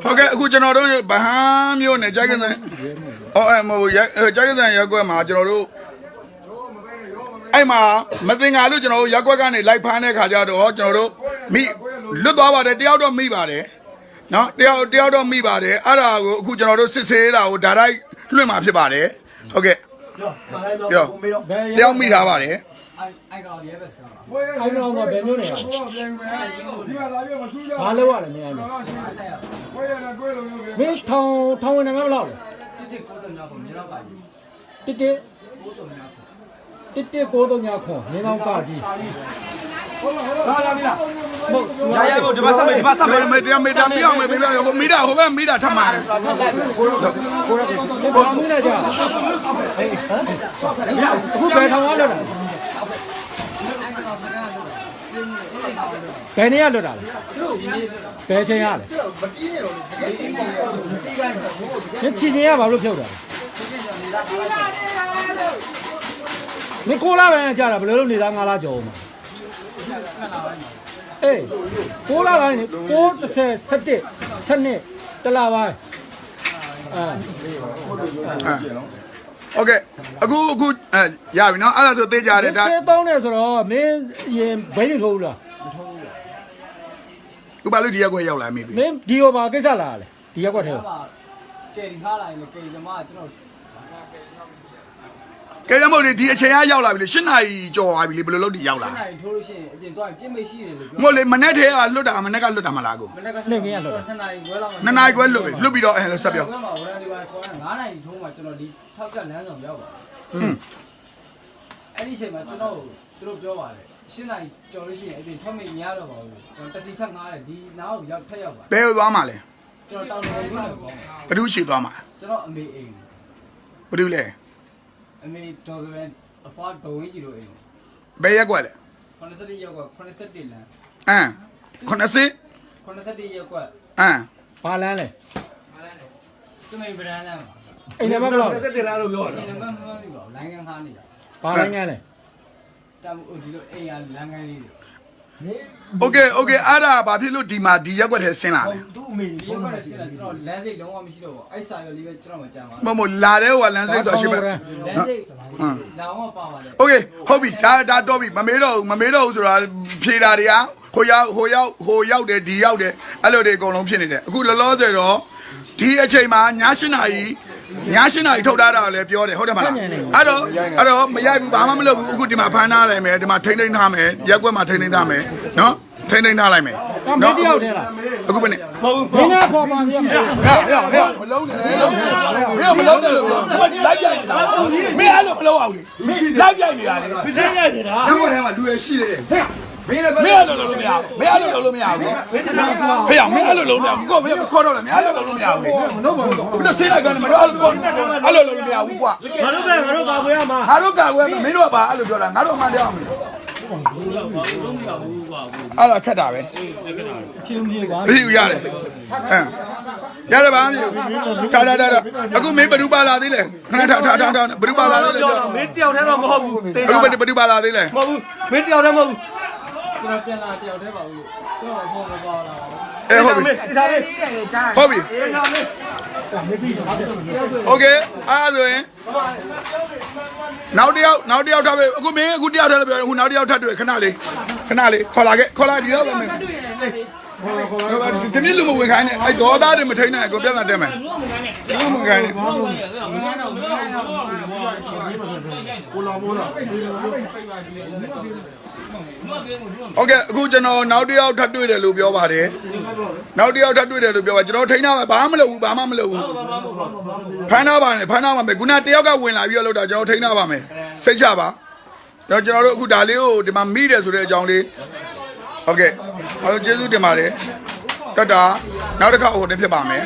ဟုတ်ကဲ့အခုကျွန်တော်တို့ဗဟန်းမျိုးနဲ့ကြိုက်ကစံမဟုတ်ကြိုက်ကစံရက်ကွက်မှာကျွန်တော်တို့အဲ့မှာမတင်ငါလို့ကျွန်တော်တို့ရက်ကွက်ကနေလိုက်ဖမ်းတဲ့ခါကျတော့ကျွန်တော်တို့မိလွတ်သွားပါတယ်တယောက်တော့မိပါတယ်နော်တယောက်တော့မိပါတယ်အဲ့ဒါကိုအခုကျွန်တော်တို့စစ်ဆေးတာကိုဒါတိုင်းလွှင့်မှာဖြစ်ပါတယ်ဟုတ်ကဲ့ပြောတယောက်မိထားပါတယ်အဲ့ကောင်ရဲဘက်စကားအဲ့ကောင်ကဘယ်မျိုးနေလဲဘာလို့ရလဲနေရလဲမင်းထောင်းဝင်နေမှာဘယ်လောက်လဲတစ်939ခွန်နေမောင်းပါကြီးလာလာပြီလားရဘုဒီမှာဆက်မယ်မေတ္တာပြောင်းမယ်ပြဟိုမိတာဟိုဘက်မိတာထမှာတယ်ကိုရကြအခုဘယ်ထောင်ရလဲဘယ်နေရလွတ်တာလဲဘယ်ချိန်ရလဲမချီနေရဘာလို့ဖြုတ်တာမကိုလာပဲကြာတာဘယ်လိုလုပ်နေတာ9လကျော်မှာအေး9လပိုင်း9 10 17 12တလပိုင်းโอเคအခုရပြီเนาะအဲ့ဒါဆိုသိကြတယ်ဒါသုံးတယ်ဆိုတော့မင်းရင်ဘယ်လိုထိုးလားဥပလူဒီရက်ကွက်ရောက်လာမိပြီမင်းဒီရောပါကိစ္စလာလဲဒီရက်ကွက်ထဲကဲဒီထားလာရင်လေကဲသမားကျွန်တော်ကဲရမို့ဒီအချိန်ကရောက်လာပြီလေ8နာရီကျော်သွားပြီလေဘယ်လိုလုပ်ဒီရောက်လာ8နာရီထိုးလို့ရှိရင်အပြင်သွားရင်ပြစ်မိတ်ရှိတယ်လို့ပြောမဟုတ်လေမနေ့တည်းကလွတ်တာမနေ့ကလွတ်တာမလားကိုမနေ့ကနေ့ကလွတ်တာ2နာရီခွဲလောက်2နာရီခွဲလွတ်ပြီလွတ်ပြီးတော့အဲ့လိုဆက်ပြောဝရန်ဒီပါခေါ်တာ9နာရီထိုးမှကျွန်တော်ဒီထောက်ကလမ်းဆောင်ရောက်ပါအဲ့ဒီအချိန်မှာကျွန်တော်သူတို့ပြောပါတယ်8နာရီကျော်လို့ရှိရင်အပြင်ထွက်မိတ်မရတော့ပါဘူးကျွန်တော်တစီထက်ငားတယ်ဒီနားကိုရောက်ထက်ရောက်ပါဘယ်သွားမှာလဲကျွန်တော်တောင်တော်ဝင်နေပေါ့ဘယ်သူရှိသွားမှာကျွန်တော်အမေအိမ်ဘယ်သူလဲအမေတော်စပန်အဖွားတော်ဝင်းကြီးတို့အိမ်ဘယ်ရက်ကွက်လဲ81ရက်ကွက်81လမ်း80ရက်ကွက်ဘာလမ်းလဲသူမိန်ဗရန်လမ်းပါအိမ်နံပါတ်ဘယ်လောက်81လမ်းလို့ပြောတာအိမ်နံပါတ်မဟုတ်ဘူးလိုင်းကန်ခါနေတာဘာလိုင်းကန်လဲတမ်ဒီလိုအိမ်ကလမ်းကန်လေးတွေโอเคအဲ့ဒါဘာဖြစ်လို့ဒီမှာဒီရက်ကွက်ထဲဆင်းလာလဲသူ့အမေဒီရက်ကွက်ထဲဆင်းလာကျွန်တော်လမ်းစိတ်လုံးဝမရှိတော့ဘူးအဲ့စာရွက်လေးပဲကျွန်တော်မကြမ်းပါဘူးမလာတဲ့ဟိုကလမ်းစိတ်ဆိုရှိပဲလမ်းစိတ်လောင်းဝပါပါလေโอเคဟုတ်ပြီဒါတော့ပြီမမေးတော့ဘူးဆိုတာဖြေတာတွေကဟိုရောက်တယ်ဒီရောက်တယ်အဲ့လိုတွေအကုန်လုံးဖြစ်နေတယ်အခုလောလောဆယ်တော့ဒီအချိန်မှာည8နာရီထုတ်ထားတာလည်းပြောတယ်ဟုတ်တယ်မလားအဲ့တော့မရိုက်ဘူးဘာမှမလုပ်ဘူးအခုဒီမှာဖမ်းထားလိုက်မယ်ဒီမှာထိန်းထားမယ်ရက်ကွက်မှာထိန်းထားမယ်နော်ထိန်းထားလိုက်မယ်နော်တယောက်တည်းလားအခုပဲနေမဟုတ်ဘူးမင်းကပေါ်ပါမြင်ဟဲ့မလုံးနဲ့မလုံးနဲ့လို့လိုက်ကြိုက်နေတာမင်းအဲ့လိုမလုံးအောင်လေလိုက်ကြိုက်နေတာလေလိုက်ကြိုက်နေတာရက်ကွက်ထဲမှာလူရရှိတယ်မင်းအဲ့လိုလုံးလို့မရဘူးမင်းအဲ့လိုလုံးလို့မရဘူးဖေးမင်းအဲ့လိုလုံးမရဘူးကိုမင်းခေါ်တော့လေမင်းအဲ့လိုလုံးလို့မရဘူးမလုပ်ပါဘူးဘယ်ဆေးလိုက်ကနေမတော့အဲ့လိုလုံးလို့မရဘူးကွာငါတို့ကာကွယ်ရမှာငါတို့ကာကွယ်မင်းတို့ကပါအဲ့လိုပြောတာငါတို့အမှန်တရားမလို့အဲ့ဒါခက်တာပဲဖြူမြေပါဖြူရတယ်ရတယ်ပါမြေဒါအခုမင်းဘယ်သူပါလာသေးလဲခဏထားဘယ်သူပါလာသေးလဲမင်းတယောက်တည်းတော့မဟုတ်ဘူးအခုဘယ်သူပါလာသေးလဲမဟုတ်ဘူးမင်းတယောက်တည်းမဟုတ်ဘူးကျွန်တော်ပြန်လာတယောက်တည်းပါဘူးကျွန်တော်ဘောမပေါ်လာဟုတ်ပြီโอเคအဲ့ဒါဆိုရင်နောက်တယောက်ထားပဲအခုတယောက်ထားလို့ပြောအခုနောက်တယောက်ထပ်တွေ့ခဏလေးခေါ်လာဒီတော့ပဲမင်းဒီနေ့လူမဝင်ခိုင်းနဲ့အဲ့ဒေါ်သားတွေမထိန်းနိုင်ကိုပြဿနာတက်မယ်လူမဝင်ခိုင်းနဲ့ကိုလာမိုးလားโอเคအခုကျွန်တော်နောက်တယောက်ထပ်တွေ့တယ်လို့ပြောပါတယ်ကျွန်တော်ထိန်းထားမှာဘာမှမလုပ်ဘူးဖမ်းထားပါနဲ့ခုနတယောက်ကဝင်လာပြီးတော့လောက်တာကျွန်တော်ထိန်းထားပါမယ်စိတ်ချပါကျွန်တော်တို့အခုဒါလေးကိုဒီမှာမိတယ်ဆိုတဲ့အကြောင်းလေးโอเคအားလုံးကျေးဇူးတင်ပါတယ်တတ်တာနောက်တစ်ခါဟိုတင်ဖြစ်ပါမယ်